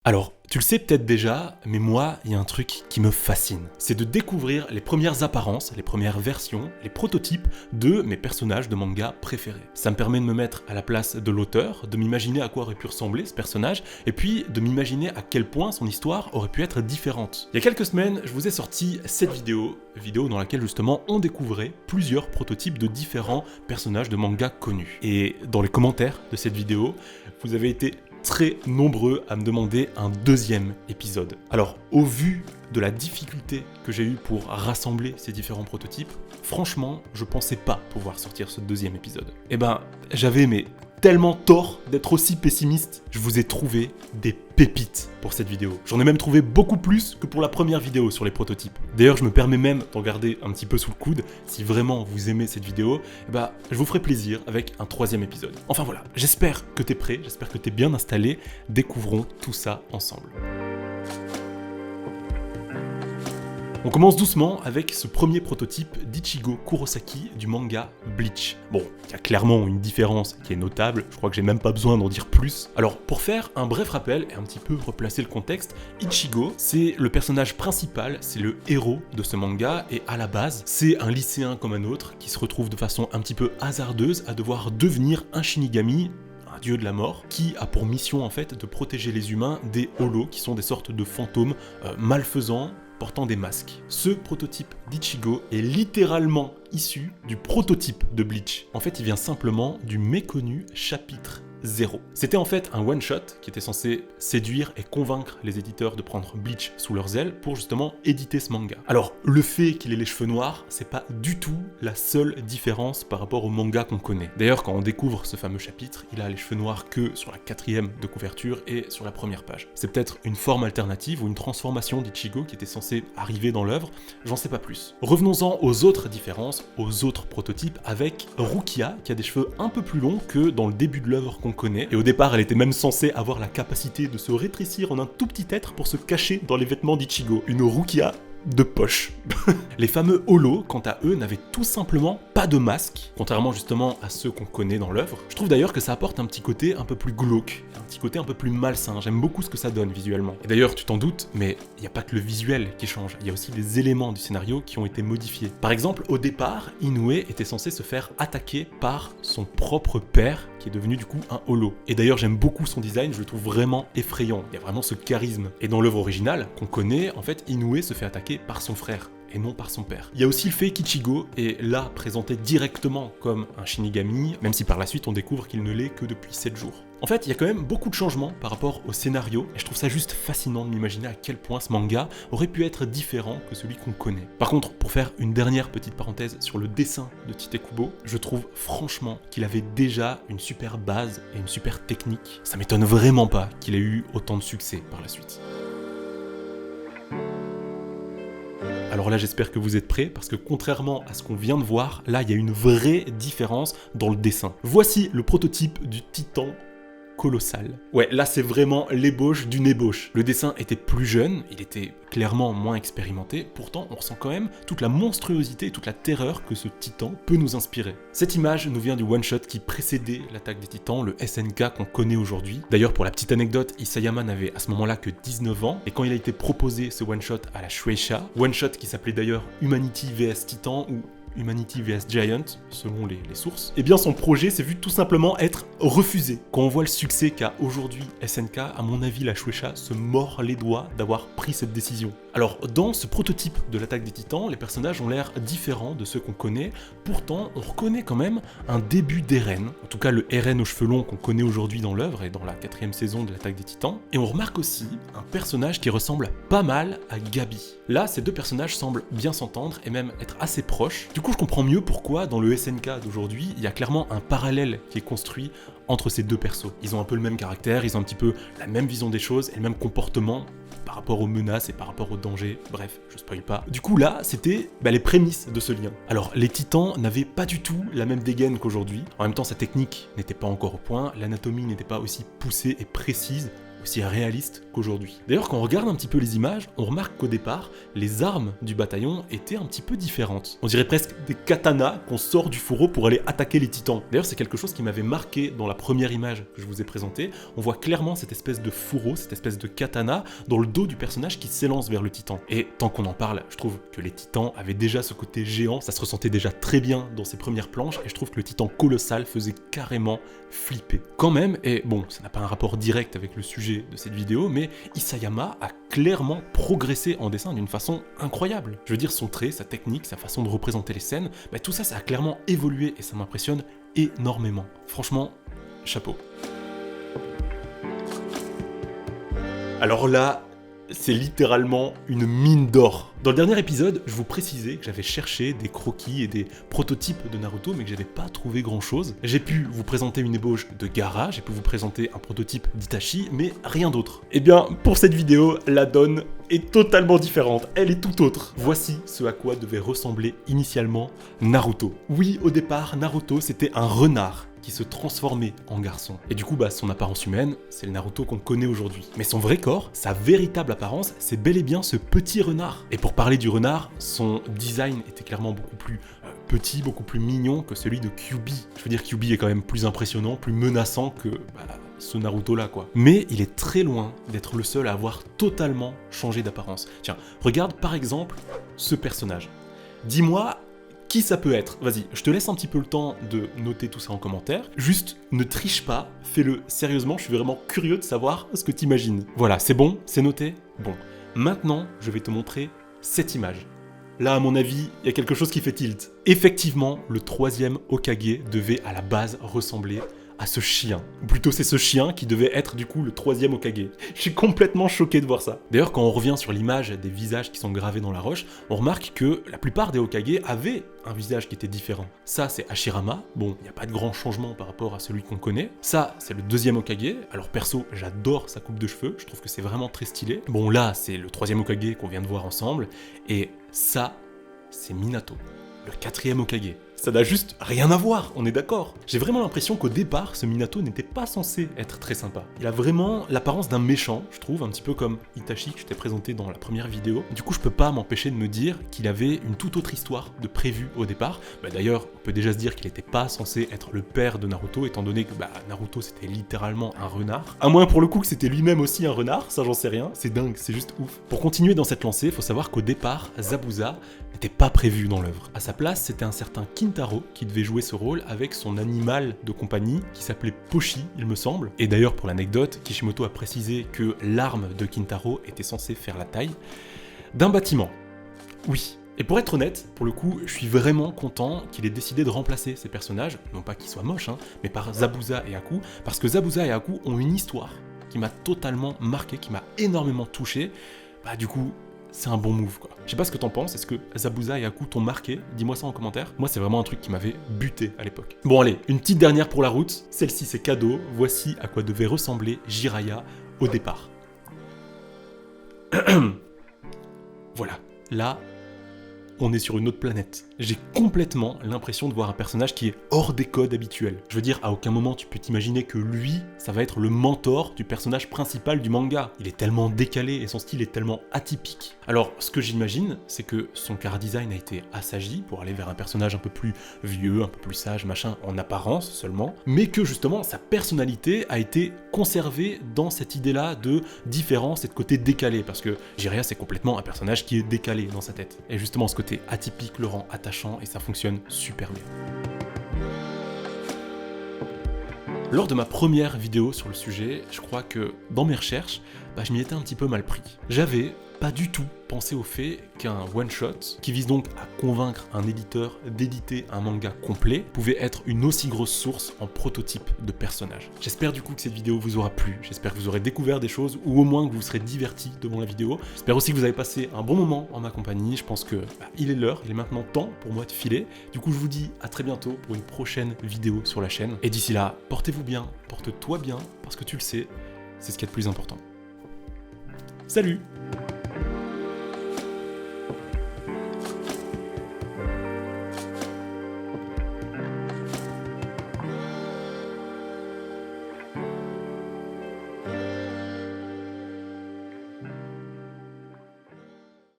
Alors, tu le sais peut-être déjà, mais moi, il y a un truc qui me fascine. C'est de découvrir les premières apparences, les premières versions, les prototypes de mes personnages de manga préférés. Ça me permet de me mettre à la place de l'auteur, de m'imaginer à quoi aurait pu ressembler ce personnage, et puis de m'imaginer à quel point son histoire aurait pu être différente. Il y a quelques semaines, je vous ai sorti cette vidéo dans laquelle justement on découvrait plusieurs prototypes de différents personnages de manga connus. Et dans les commentaires de cette vidéo, vous avez été très nombreux à me demander un deuxième épisode. Alors, au vu de la difficulté que j'ai eue pour rassembler ces différents prototypes, franchement, je pensais pas pouvoir sortir ce deuxième épisode. Eh ben, j'avais tellement tort d'être aussi pessimiste. Je vous ai trouvé des pépites pour cette vidéo. J'en ai même trouvé beaucoup plus que pour la première vidéo sur les prototypes. D'ailleurs, je me permets même d'en garder un petit peu sous le coude. Si vraiment vous aimez cette vidéo, eh ben, je vous ferai plaisir avec un troisième épisode. Enfin voilà, j'espère que t'es prêt, j'espère que t'es bien installé. Découvrons tout ça ensemble. On commence doucement avec ce premier prototype d'Ichigo Kurosaki du manga Bleach. Bon, il y a clairement une différence qui est notable, je crois que j'ai même pas besoin d'en dire plus. Alors, pour faire un bref rappel et un petit peu replacer le contexte, Ichigo, c'est le personnage principal, c'est le héros de ce manga, et à la base, c'est un lycéen comme un autre qui se retrouve de façon un petit peu hasardeuse à devoir devenir un Shinigami, dieu de la mort, qui a pour mission en fait de protéger les humains des holos, qui sont des sortes de fantômes malfaisants, portant des masques. Ce prototype d'Ichigo est littéralement issu du prototype de Bleach. En fait, il vient simplement du méconnu chapitre 0. C'était en fait un one-shot qui était censé séduire et convaincre les éditeurs de prendre Bleach sous leurs ailes pour justement éditer ce manga. Alors, le fait qu'il ait les cheveux noirs, c'est pas du tout la seule différence par rapport au manga qu'on connaît. D'ailleurs, quand on découvre ce fameux chapitre, il a les cheveux noirs que sur la 4e de couverture et sur la première page. C'est peut-être une forme alternative ou une transformation d'Ichigo qui était censée arriver dans l'œuvre, j'en sais pas plus. Revenons-en aux autres différences, aux autres prototypes, avec Rukia qui a des cheveux un peu plus longs que dans le début de l'œuvre qu'on connaît, et au départ elle était même censée avoir la capacité de se rétrécir en un tout petit être pour se cacher dans les vêtements d'Ichigo. Une Rukia de poche. Les fameux holos, quant à eux, n'avaient tout simplement pas de masque, contrairement justement à ceux qu'on connaît dans l'œuvre. Je trouve d'ailleurs que ça apporte un petit côté un peu plus glauque, un petit côté un peu plus malsain. J'aime beaucoup ce que ça donne visuellement. Et d'ailleurs, tu t'en doutes, mais il n'y a pas que le visuel qui change, il y a aussi des éléments du scénario qui ont été modifiés. Par exemple, au départ, Inoue était censé se faire attaquer par son propre père, qui est devenu du coup un holo. Et d'ailleurs, j'aime beaucoup son design, je le trouve vraiment effrayant. Il y a vraiment ce charisme. Et dans l'œuvre originale, qu'on connaît, en fait, Inoue se fait attaquer par son frère et non par son père. Il y a aussi le fait qu'Ichigo est là présenté directement comme un Shinigami, même si par la suite on découvre qu'il ne l'est que depuis 7 jours. En fait, il y a quand même beaucoup de changements par rapport au scénario, et je trouve ça juste fascinant de m'imaginer à quel point ce manga aurait pu être différent que celui qu'on connaît. Par contre, pour faire une dernière petite parenthèse sur le dessin de Tite Kubo, je trouve franchement qu'il avait déjà une super base et une super technique. Ça m'étonne vraiment pas qu'il ait eu autant de succès par la suite. Alors là, j'espère que vous êtes prêts, parce que contrairement à ce qu'on vient de voir, là, il y a une vraie différence dans le dessin. Voici le prototype du titan colossal. Ouais, là c'est vraiment l'ébauche d'une ébauche. Le dessin était plus jeune, il était clairement moins expérimenté, pourtant on ressent quand même toute la monstruosité et toute la terreur que ce titan peut nous inspirer. Cette image nous vient du one-shot qui précédait l'attaque des titans, le SNK qu'on connaît aujourd'hui. D'ailleurs, pour la petite anecdote, Isayama n'avait à ce moment-là que 19 ans, et quand il a été proposé ce one-shot à la Shueisha, one-shot qui s'appelait d'ailleurs Humanity vs Titan ou Humanity vs Giant, selon les sources, eh bien son projet s'est vu tout simplement être refusé. Quand on voit le succès qu'a aujourd'hui SNK, à mon avis la Shueisha se mord les doigts d'avoir pris cette décision. Alors dans ce prototype de l'attaque des titans, les personnages ont l'air différents de ceux qu'on connaît, pourtant on reconnaît quand même un début d'Eren, en tout cas le Eren aux cheveux longs qu'on connaît aujourd'hui dans l'œuvre et dans la 4e saison de l'attaque des titans, et on remarque aussi un personnage qui ressemble pas mal à Gabi. Là, ces deux personnages semblent bien s'entendre et même être assez proches. Du coup, je comprends mieux pourquoi dans le SNK d'aujourd'hui, il y a clairement un parallèle qui est construit entre ces deux persos. Ils ont un peu le même caractère, ils ont un petit peu la même vision des choses et le même comportement par rapport aux menaces et par rapport aux dangers, bref, je spoil pas. Du coup là, c'était les prémices de ce lien. Alors les titans n'avaient pas du tout la même dégaine qu'aujourd'hui, en même temps sa technique n'était pas encore au point, l'anatomie n'était pas aussi poussée et précise aussi réaliste qu'aujourd'hui. D'ailleurs, quand on regarde un petit peu les images, on remarque qu'au départ, les armes du bataillon étaient un petit peu différentes. On dirait presque des katanas qu'on sort du fourreau pour aller attaquer les titans. D'ailleurs, c'est quelque chose qui m'avait marqué dans la première image que je vous ai présentée. On voit clairement cette espèce de fourreau, cette espèce de katana dans le dos du personnage qui s'élance vers le titan. Et tant qu'on en parle, je trouve que les titans avaient déjà ce côté géant, ça se ressentait déjà très bien dans ces premières planches, et je trouve que le titan colossal faisait carrément flipper. Quand même, et bon, ça n'a pas un rapport direct avec le sujet de cette vidéo, mais Isayama a clairement progressé en dessin d'une façon incroyable. Je veux dire, son trait, sa technique, sa façon de représenter les scènes, tout ça, ça a clairement évolué et ça m'impressionne énormément. Franchement, chapeau. Alors là, c'est littéralement une mine d'or. Dans le dernier épisode, je vous précisais que j'avais cherché des croquis et des prototypes de Naruto, mais que j'avais pas trouvé grand chose. J'ai pu vous présenter une ébauche de Gaara, j'ai pu vous présenter un prototype d'Itachi, mais rien d'autre. Eh bien, pour cette vidéo, la donne est totalement différente, elle est tout autre. Voici ce à quoi devait ressembler initialement Naruto. Oui, au départ, Naruto, c'était un renard qui se transformait en garçon. Et du coup, son apparence humaine, c'est le Naruto qu'on connaît aujourd'hui. Mais son vrai corps, sa véritable apparence, c'est bel et bien ce petit renard. Et pour parler du renard, son design était clairement beaucoup plus petit, beaucoup plus mignon que celui de Kyuubi. Je veux dire, Kyuubi est quand même plus impressionnant, plus menaçant que ce Naruto-là, quoi. Mais il est très loin d'être le seul à avoir totalement changé d'apparence. Tiens, regarde par exemple ce personnage. Dis-moi qui ça peut être. Vas-y, je te laisse un petit peu le temps de noter tout ça en commentaire. Juste, ne triche pas, fais-le sérieusement, je suis vraiment curieux de savoir ce que t'imagines. Voilà, c'est bon, c'est noté. Bon, maintenant, je vais te montrer cette image. Là, à mon avis, il y a quelque chose qui fait tilt. Effectivement, le 3e Hokage devait à la base ressembler à ce chien. Ou plutôt, c'est ce chien qui devait être du coup le 3e Hokage. Je suis complètement choqué de voir ça. D'ailleurs, quand on revient sur l'image des visages qui sont gravés dans la roche, on remarque que la plupart des Hokage avaient un visage qui était différent. Ça, c'est Hashirama. Bon, il n'y a pas de grand changement par rapport à celui qu'on connaît. Ça, c'est le 2e Hokage. Alors perso, j'adore sa coupe de cheveux. Je trouve que c'est vraiment très stylé. Bon, là, c'est le 3e Hokage qu'on vient de voir ensemble. Et ça, c'est Minato, le 4e Hokage. Ça n'a juste rien à voir, on est d'accord. J'ai vraiment l'impression qu'au départ, ce Minato n'était pas censé être très sympa. Il a vraiment l'apparence d'un méchant, je trouve, un petit peu comme Itachi que je t'ai présenté dans la première vidéo. Du coup, je peux pas m'empêcher de me dire qu'il avait une toute autre histoire de prévue au départ. D'ailleurs, on peut déjà se dire qu'il n'était pas censé être le père de Naruto, étant donné que Naruto c'était littéralement un renard. À moins pour le coup que c'était lui-même aussi un renard, ça j'en sais rien, c'est dingue, c'est juste ouf. Pour continuer dans cette lancée, il faut savoir qu'au départ, Zabuza n'était pas prévu dans l'œuvre. À sa place, c'était un certain Kintaro qui devait jouer ce rôle avec son animal de compagnie qui s'appelait Pochi, il me semble. Et d'ailleurs, pour l'anecdote, Kishimoto a précisé que l'arme de Kintaro était censée faire la taille d'un bâtiment. Oui. Et pour être honnête, pour le coup, je suis vraiment content qu'il ait décidé de remplacer ces personnages, non pas qu'ils soient moches, mais par Zabuza et Haku, parce que Zabuza et Haku ont une histoire qui m'a totalement marqué, qui m'a énormément touché. Du coup, c'est un bon move, quoi. Je sais pas ce que t'en penses, est-ce que Zabuza et Haku t'ont marqué? Dis-moi ça en commentaire. Moi, c'est vraiment un truc qui m'avait buté à l'époque. Bon, allez, une petite dernière pour la route. Celle-ci, c'est cadeau. Voici à quoi devait ressembler Jiraiya au départ. Voilà, là, on est sur une autre planète. J'ai complètement l'impression de voir un personnage qui est hors des codes habituels. Je veux dire, à aucun moment tu peux t'imaginer que lui, ça va être le mentor du personnage principal du manga. Il est tellement décalé et son style est tellement atypique. Alors, ce que j'imagine, c'est que son chara design a été assagi pour aller vers un personnage un peu plus vieux, un peu plus sage, machin, en apparence seulement, mais que justement, sa personnalité a été conservée dans cette idée-là de différence et de côté décalé, parce que Jiraiya, c'est complètement un personnage qui est décalé dans sa tête. Et justement, ce côté atypique le rend attachant et ça fonctionne super bien. Lors de ma première vidéo sur le sujet, je crois que dans mes recherches, je m'y étais un petit peu mal pris. J'avais pas du tout pensé au fait qu'un one-shot, qui vise donc à convaincre un éditeur d'éditer un manga complet, pouvait être une aussi grosse source en prototype de personnage. J'espère du coup que cette vidéo vous aura plu, j'espère que vous aurez découvert des choses, ou au moins que vous serez divertis devant la vidéo. J'espère aussi que vous avez passé un bon moment en ma compagnie, je pense que il est l'heure, il est maintenant temps pour moi de filer. Du coup je vous dis à très bientôt pour une prochaine vidéo sur la chaîne, et d'ici là, portez-vous bien, porte-toi bien, parce que tu le sais, c'est ce qui est le plus important. Salut!